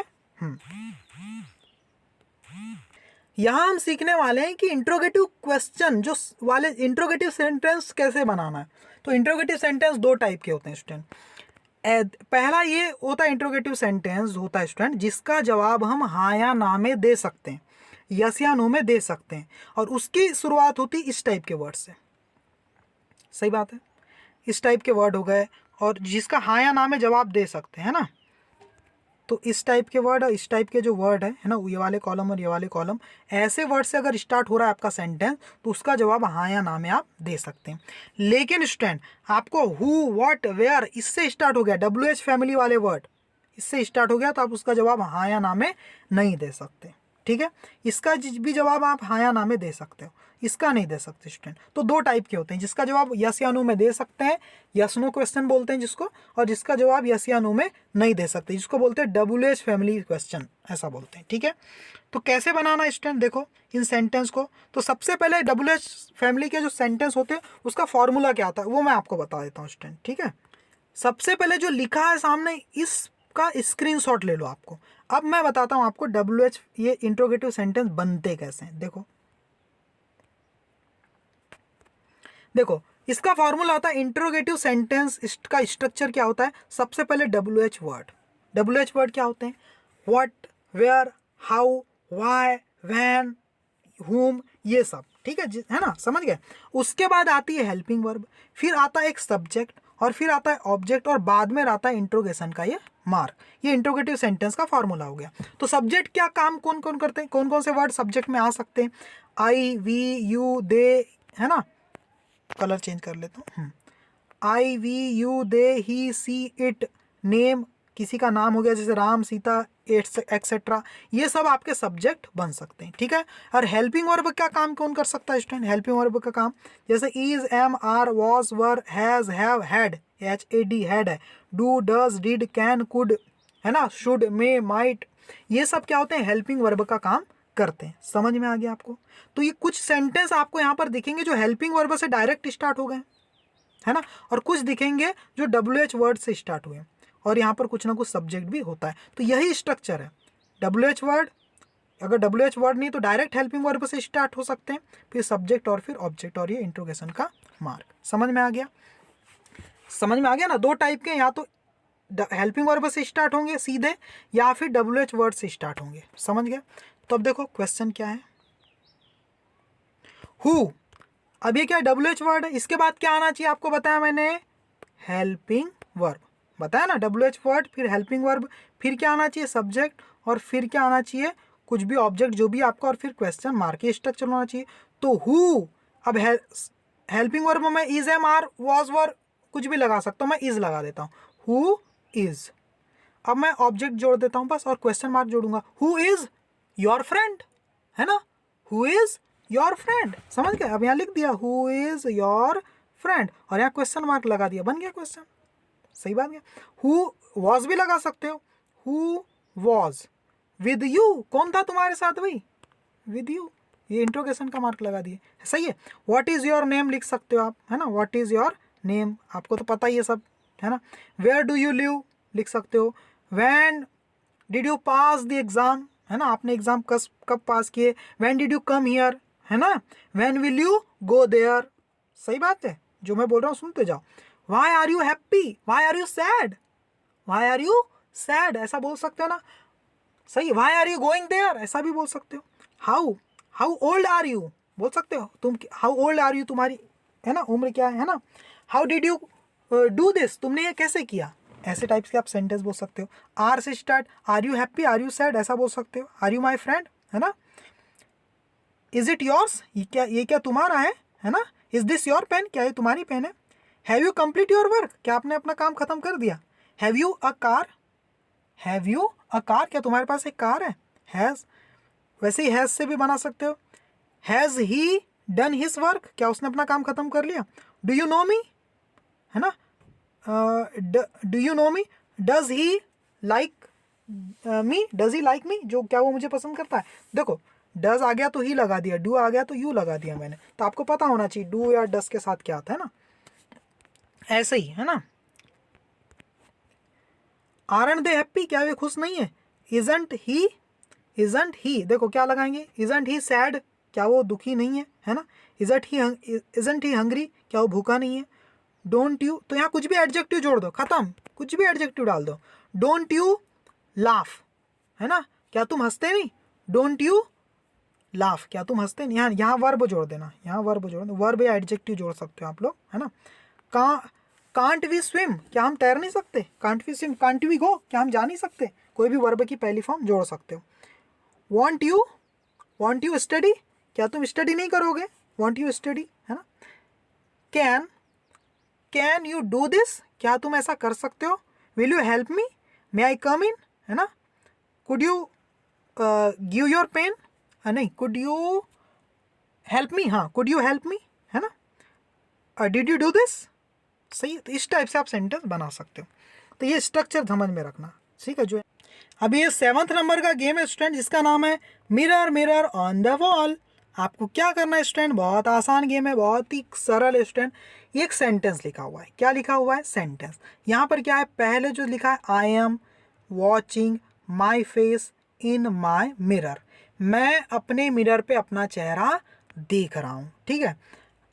यहाँ हम सीखने वाले हैं कि इंट्रोगेटिव क्वेश्चन जो वाले इंट्रोगेटिव सेंटेंस कैसे बनाना है। तो इंट्रोगेटिव सेंटेंस 2 टाइप के होते हैं स्टूडेंट। पहला ये होता है इंट्रोगेटिव सेंटेंस होता है स्टूडेंट जिसका जवाब हम हाँ या ना में दे सकते हैं, यस या नो में दे सकते हैं, और उसकी शुरुआत होती इस टाइप के वर्ड से। सही बात है, इस टाइप के वर्ड हो गए, और जिसका हाँ या ना में जवाब दे सकते हैं ना। तो इस टाइप के वर्ड और इस टाइप के जो वर्ड है ना, ये वाले कॉलम और ये वाले कॉलम, ऐसे वर्ड से अगर स्टार्ट हो रहा है आपका सेंटेंस तो उसका जवाब हाँ या ना में आप दे सकते हैं। लेकिन स्टूडेंट आपको हु, व्हाट, वेयर इससे स्टार्ट हो गया, WH फैमिली वाले वर्ड इससे स्टार्ट हो गया, तो आप उसका जवाब हाँ या ना में नहीं दे सकते, ठीक है। इसका भी जवाब आप हाँ या ना में दे सकते हो, इसका नहीं दे सकते स्टूडेंट। तो 2 टाइप के होते हैं, जिसका जवाब यस या नो में दे सकते हैं, यस नो क्वेश्चन बोलते हैं जिसको, और जिसका जवाब यस या नो में नहीं दे सकते, जिसको बोलते हैं WH फैमिली क्वेश्चन, ऐसा बोलते हैं, ठीक है। तो कैसे बनाना स्टूडेंट, देखो इन सेंटेंस को। तो सबसे पहले WH फैमिली के जो सेंटेंस होते हैं उसका फॉर्मूला क्या होता है वो मैं आपको बता देता हूँ स्टूडेंट, ठीक है। सबसे पहले जो लिखा है सामने, इस इसका स्क्रीनशॉट ले लो आपको। अब मैं बताता हूँ आपको WH ये इंट्रोगेटिव सेंटेंस बनते कैसे हैं। देखो इसका फॉर्मूला होता है इंट्रोगेटिव सेंटेंस का स्ट्रक्चर क्या होता है। सबसे पहले WH वर्ड क्या होते हैं, what, where, how, why, when, whom, ये सब, ठीक है ना, समझ गए। उसके बाद आती है हेल्पिंग वर्ब, फिर आता है एक सब्जेक्ट, और फिर आता है ऑब्जेक्ट, और बाद में आता है इंट्रोगेशन का ये मार्क। ये इंट्रोगेटिव सेंटेंस का फॉर्मूला हो गया। तो सब्जेक्ट क्या काम कौन कौन करते हैं, कौन कौन से वर्ड सब्जेक्ट में आ सकते हैं, आई, वी, यू, दे, है ना, कलर चेंज कर लेता हूँ, I, we, you, they, he, she, it, name, किसी का नाम हो गया जैसे राम, सीता, एक्सेट्रा, ये सब आपके सब्जेक्ट बन सकते हैं, ठीक है। और हेल्पिंग वर्ब का काम कौन कर सकता है स्टूडेंट, हेल्पिंग वर्ब का काम जैसे is, am, are, was, were, has, have, had, HAD had है, do, does, did, can, could, है ना, शुड, मे, माइट, ये सब क्या होते हैं, हेल्पिंग वर्ब का काम करते हैं। समझ में आ गया आपको। तो ये कुछ सेंटेंस आपको यहाँ पर दिखेंगे जो हेल्पिंग वर्ब से डायरेक्ट स्टार्ट हो गए, है ना, और कुछ दिखेंगे जो WH वर्ड से स्टार्ट हुए, और यहाँ पर कुछ ना कुछ सब्जेक्ट भी होता है। तो यही स्ट्रक्चर है, WH वर्ड, अगर WH वर्ड नहीं तो डायरेक्ट हेल्पिंग वर्ब से स्टार्ट हो सकते हैं, फिर सब्जेक्ट और फिर ऑब्जेक्ट, और ये इंट्रोगेशन का मार्क। समझ में आ गया, समझ में आ गया ना। दो टाइप के, या तो हेल्पिंग वर्ब से स्टार्ट होंगे सीधे, या फिर WH वर्ड से स्टार्ट होंगे। समझ गए। तो अब देखो क्वेश्चन क्या है, हु, अब ये क्या WH वर्ड है, इसके बाद क्या आना चाहिए आपको बताया मैंने, हेल्पिंग वर्ब बताया ना, WH वर्ड, फिर हेल्पिंग वर्ब, फिर क्या आना चाहिए, सब्जेक्ट, और फिर क्या आना चाहिए, कुछ भी ऑब्जेक्ट जो भी आपका, और फिर क्वेश्चन मार्क, ये स्ट्रक्चर होना चाहिए। तो हु, अब हेल्पिंग वर्ब में मैं इज, एम, आर, वॉज, वर कुछ भी लगा सकता हूँ, मैं इज लगा देता हूँ, हु इज। अब मैं ऑब्जेक्ट जोड़ देता हूँ बस, और क्वेश्चन मार्क जोड़ूंगा, हु इज योर फ्रेंड, है ना, हु इज योर फ्रेंड, समझ गए। अब यहाँ लिख दिया हु इज योर फ्रेंड, और यहाँ क्वेश्चन मार्क लगा दिया, बन गया क्वेश्चन। सही बात है। हु वॉज भी लगा सकते हो, हु वॉज विद यू, कौन था तुम्हारे साथ भाई, विद यू, ये इंट्रोगेशन का मार्क लगा दिए, सही है। व्हाट इज योर नेम लिख सकते हो आप, है ना, व्हाट इज योर नेम, आपको तो पता ही है सब, है ना। वेयर डू यू लिव लिख सकते हो, when did you pass the exam, है ना, आपने एग्जाम कब पास किए, when did you come here, है ना, when will you go there. सही बात है, जो मैं बोल रहा हूँ सुनते जाओ। Why are you happy, why are you sad, why are you sad, ऐसा बोल सकते हो ना, सही। Why are you going there, ऐसा भी बोल सकते हो। हाउ ओल्ड आर यू बोल सकते हो तुम, हाउ ओल्ड आर यू, तुम्हारी, है ना, उम्र क्या है ना। How did you do this, तुमने ये कैसे किया, ऐसे टाइप्स के आप सेंटेंस बोल सकते हो। आर से start, are you happy, are you sad, ऐसा बोल सकते हो। आर यू माई फ्रेंड, है ना। इज इट योर्स, ये क्या तुम्हारा है ना। इज दिस योर पेन, क्या ये तुम्हारी पेन है। Have you complete your work, क्या आपने अपना काम खत्म कर दिया। Have you a car, have you a car, क्या तुम्हारे पास एक कार है। हैज़, वैसे ही हैज़ से भी बना सकते हो। Has he done his work, क्या उसने अपना काम खत्म कर लिया। डू यू नो मी, है ना, do you know me. Does he like me, does he like me, जो क्या वो मुझे पसंद करता है। देखो डज आ गया तो ही लगा दिया, डू आ गया तो यू लगा दिया मैंने, तो आपको पता होना चाहिए डू या डज के साथ क्या आता है ना, ऐसे ही, है ना। आरंट दे हैप्पी, क्या वे खुश नहीं है। इजंट ही, देखो क्या लगाएंगे, इजंट ही सैड, क्या वो दुखी नहीं है ना। इजंट ही हंग्री, क्या वो भूखा नहीं है। डोंट यू, तो यहाँ कुछ भी एडजेक्टिव जोड़ दो, खत्म, कुछ भी एडजेक्टिव डाल दो। डोंट यू लाफ, है ना, क्या तुम हंसते नहीं। डोंट यू लाफ, क्या तुम हंसते नहीं। यहाँ वर्ब जोड़ देना, यहाँ वर्ब जोड़ दो, वर्ब या एडजेक्टिव जोड़ सकते हो आप लोग, है ना। कांट वी स्विम, क्या हम तैर नहीं सकते। Can't we swim, can't we go, क्या हम जा नहीं सकते। कोई भी वर्ब की पहली फॉर्म जोड़ सकते हो। वॉन्ट यू स्टडी, क्या तुम स्टडी नहीं करोगे। वॉन्ट यू स्टडी, है ना। कैन यू डू दिस, क्या तुम ऐसा कर सकते हो। Will you help me, may I come in, है ना। Could you give your pen, नहीं, कुड यू हेल्प मी, हाँ, कुड यू हेल्प मी, है ना। डिड यू डू दिस, सही है। तो इस टाइप से आप सेंटेंस बना सकते हो। तो ये स्ट्रक्चर समझ में रखना, ठीक है। जो अभी ये 7th नंबर का गेम है स्टूडेंट, जिसका नाम है mirror mirror on the wall. आपको क्या करना है स्टूडेंट, बहुत आसान गेम है, बहुत ही सरल है स्टूडेंट। एक सेंटेंस लिखा हुआ है, क्या लिखा हुआ है, सेंटेंस। यहाँ पर क्या है, पहले जो लिखा है I am, watching my face in my mirror. मैं अपने मिरर पे अपना चेहरा देख रहा हूँ, ठीक है।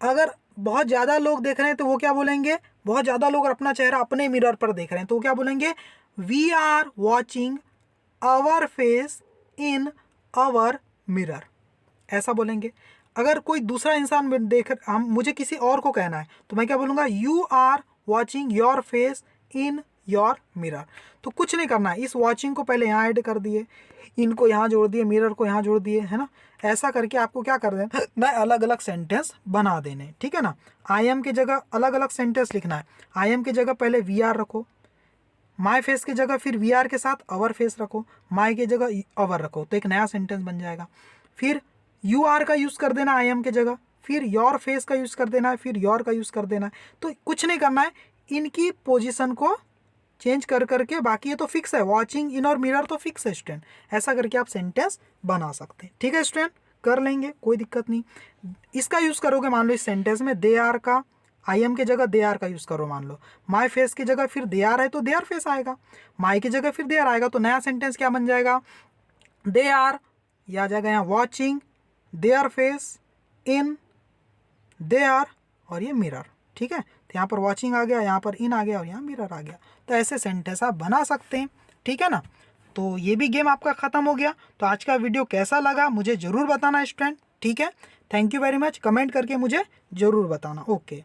अगर बहुत ज़्यादा लोग देख रहे हैं तो वो क्या बोलेंगे, बहुत ज़्यादा लोग अपना चेहरा अपने मिरर पर देख रहे हैं तो वो क्या बोलेंगे, we are watching our face in our mirror, ऐसा बोलेंगे। अगर कोई दूसरा इंसान देख, हम मुझे किसी और को कहना है तो मैं क्या बोलूँगा, you are watching your face in your mirror. तो कुछ नहीं करना है, इस वॉचिंग को पहले यहाँ ऐड कर दिए, इनको यहाँ जोड़ दिए, मिरर को यहाँ जोड़ दिए, है ना। ऐसा करके आपको क्या कर देना ना, अलग अलग सेंटेंस बना देने, ठीक है ना। आई एम की जगह अलग अलग सेंटेंस लिखना है। आई एम की जगह पहले वी आर रखो, माई फेस की जगह फिर वी आर के साथ अवर फेस रखो, माई की जगह अवर रखो, तो एक नया सेंटेंस बन जाएगा। फिर यू आर का यूज़ कर देना आई एम की जगह, फिर योर फेस का यूज़ कर देना है, फिर योर का यूज़ कर देना है। तो कुछ नहीं करना है, इनकी पोजीशन को चेंज कर करके, बाकी ये तो फिक्स है, वॉचिंग इन और मिरर तो फिक्स है स्टूडेंट। ऐसा करके आप सेंटेंस बना सकते हैं, ठीक है स्टूडेंट, कर लेंगे, कोई दिक्कत नहीं। इसका यूज़ करोगे मान लो इस सेंटेंस में, दे आर का आई एम की जगह दे आर का यूज़ करो मान लो, माई फेस की जगह फिर दे आर है तो दे आर फेस आएगा, माई की जगह फिर दे आर आएगा, तो नया सेंटेंस क्या बन जाएगा, दे आर, यह आ जाएगा यहाँ watching their face in their और ये मिरर, ठीक है। तो यहाँ पर वॉचिंग आ गया, यहाँ पर इन आ गया और यहाँ मिरर आ गया। तो ऐसे सेंटेंस आप बना सकते हैं, ठीक है ना। तो ये भी गेम आपका ख़त्म हो गया। तो आज का वीडियो कैसा लगा मुझे ज़रूर बताना स्टूडेंट, ठीक है। Thank you very much, comment करके मुझे ज़रूर बताना। ओके।